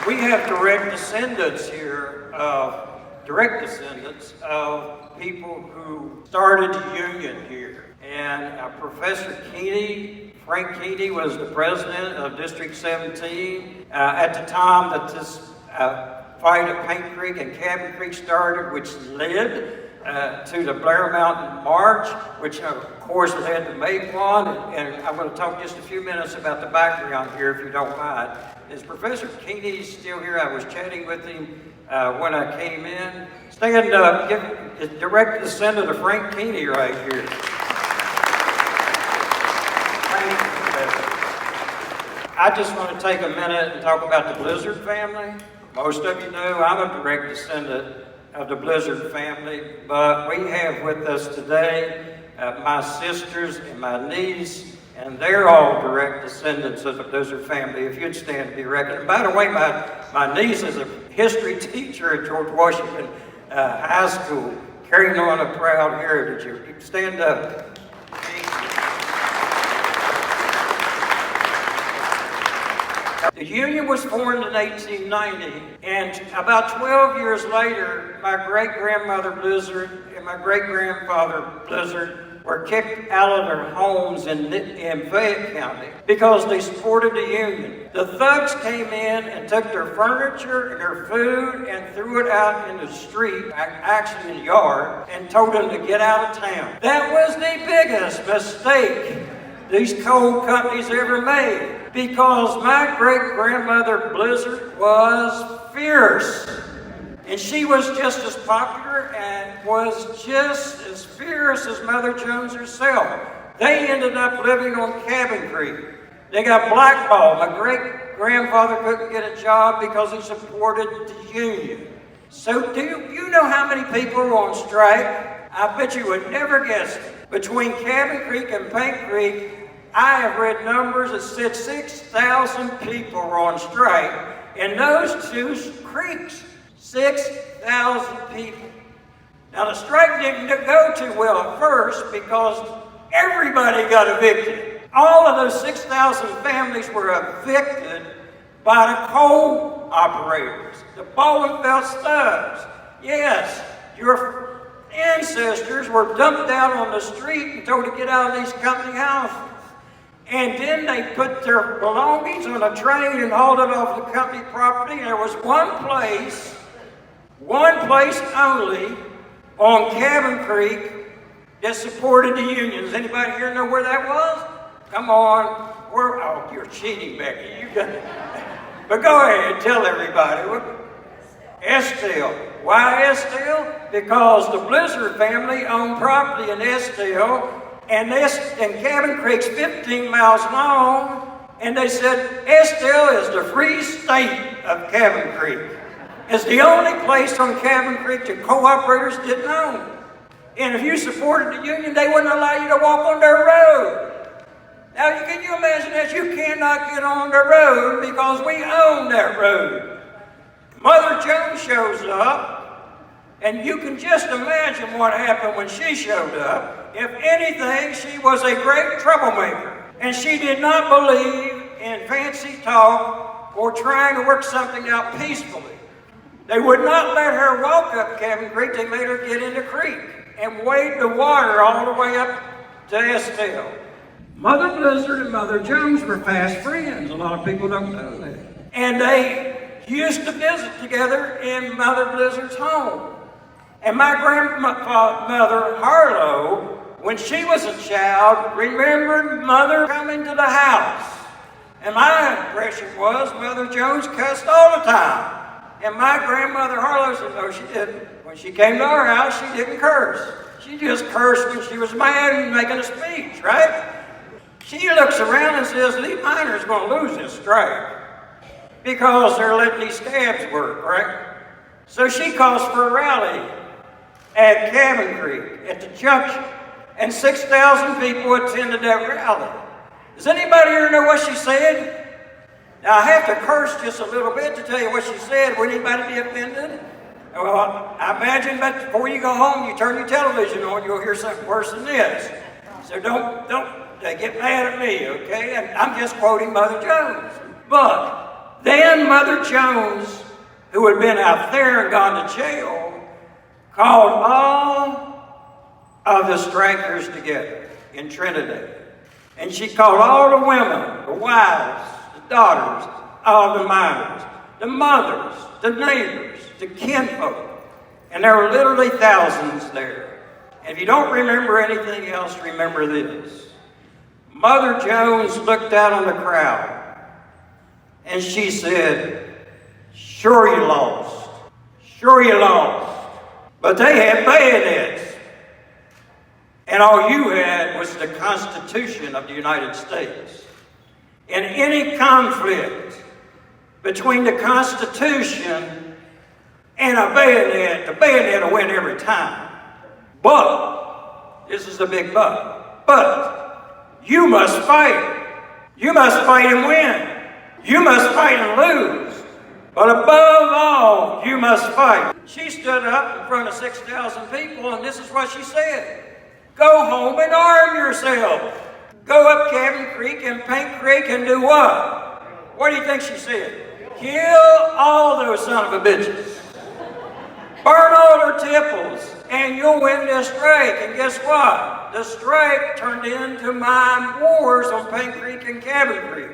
We have direct descendants here of people who started the union here. And Professor Keeney, Frank Keeney, was the president of District 17 at the time that this fight at Paint Creek and Cabin Creek started, which led to the Blair Mountain March, which of course led to Mayquan. And I'm going to talk just a few minutes about the background here, if you don't mind. Is Professor Keeney still here? I was chatting with him when I came in. Stand up, give direct descendant of Frank Keeney right here. I just want to take a minute and talk about the Blizzard family. Most of you know I'm a direct descendant of the Blizzard family, but we have with us today my sisters and my niece, and they're all direct descendants of the Blizzard family. If you'd stand to be recognized. By the way, my niece is a history teacher at George Washington High School, carrying on a proud heritage. You can stand up. The union was formed in 1890, and about 12 years later, my great-grandmother Blizzard and my great-grandfather Blizzard were kicked out of their homes in Fayette County because they supported the union. The thugs came in and took their furniture and their food and threw it out in the street, actually in the yard, and told them to get out of town. That was the biggest mistake these coal companies ever made, because my great-grandmother Blizzard was fierce. And she was just as popular and was just as fierce as Mother Jones herself. They ended up living on Cabin Creek. They got blackballed. My great-grandfather couldn't get a job because he supported the union. So do you know how many people were on strike? I bet you would never guess it. Between Cabin Creek and Paint Creek, I have read numbers that said 6,000 people were on strike in those two creeks. 6,000 people. Now the strike didn't go too well at first because everybody got evicted. All of those 6,000 families were evicted by the coal operators, the Bowenfeld thugs. Yes, your ancestors were dumped out on the street and told to get out of these company houses. And then they put their belongings on a train and hauled it off the company property. And there was one place only on Cabin Creek that supported the union. Does anybody here know where that was? Come on. Oh, you're cheating, Becky. You got it. But go ahead, tell everybody. Estelle. Why Estelle? Because the Blizzard family owned property in Estelle, and Cabin Creek's 15 miles long, and they said Estelle is the free state of Cabin Creek. It's the only place on Cabin Creek that co-operators didn't own. And if you supported the union, they wouldn't allow you to walk on their road. Now, can you imagine that? You cannot get on the road because we own that road. Mother Jones shows up, and you can just imagine what happened when she showed up. If anything, she was a great troublemaker. And she did not believe in fancy talk or trying to work something out peacefully. They would not let her walk up Cabin Creek. They made her get in the creek and wade the water all the way up to Estelle. Mother Blizzard and Mother Jones were fast friends. A lot of people don't know that. And they used to visit together in Mother Blizzard's home. And my grandmother, Harlow, when she was a child, remembered Mother coming to the house. And my impression was Mother Jones cussed all the time. And my grandmother Harlow said, no, she didn't. When she came to our house, she didn't curse. She just cursed when she was mad and making a speech, right? She looks around and says, Lee Minor's going to lose this strike because they're letting these scabs work, right? So she calls for a rally at Cabin Creek, at the junction, and 6,000 people attended that rally. Does anybody here know what she said? Now, I have to curse just a little bit to tell you what she said. Would anybody be offended? Well, I imagine that before you go home, you turn your television on, you'll hear something worse than this. So don't get mad at me, okay? And I'm just quoting Mother Jones. But Then Mother Jones, who had been out there and gone to jail, called all of the strikers together in Trinidad. And she called all the women, the wives, the daughters, all the minors, the mothers, the neighbors, the kinfolk. And there were literally thousands there. And if you don't remember anything else, remember this. Mother Jones looked out on the crowd and she said, "Sure you lost. Sure you lost. But they had bayonets. And all you had was the Constitution of the United States. In any conflict between the Constitution and a bayonet, the bayonet will win every time. But, this is the big but you must fight. You must fight and win. You must fight and lose. But above all, you must fight." She stood up in front of 6,000 people, and this is what she said. "Go home and arm yourself. Go up Cabin Creek and Paint Creek and do what? What do you think she said? Kill all those son of a bitches. Burn all their temples, and you'll win this strike." And guess what? The strike turned into mine wars on Paint Creek and Cabin Creek.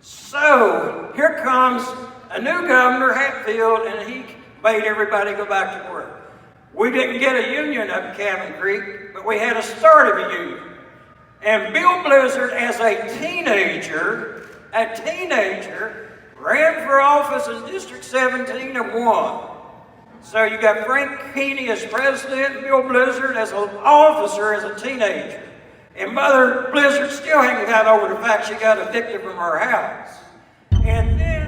So here comes a new governor, Hatfield, and he made everybody go back to work. We didn't get a union up in Cabin Creek, but we had a start of a union. And Bill Blizzard, as a teenager, ran for office in District 17 and won. So you got Frank Keeney as president, and Bill Blizzard as an officer as a teenager. And Mother Blizzard still hadn't got over the fact she got evicted from her house. And then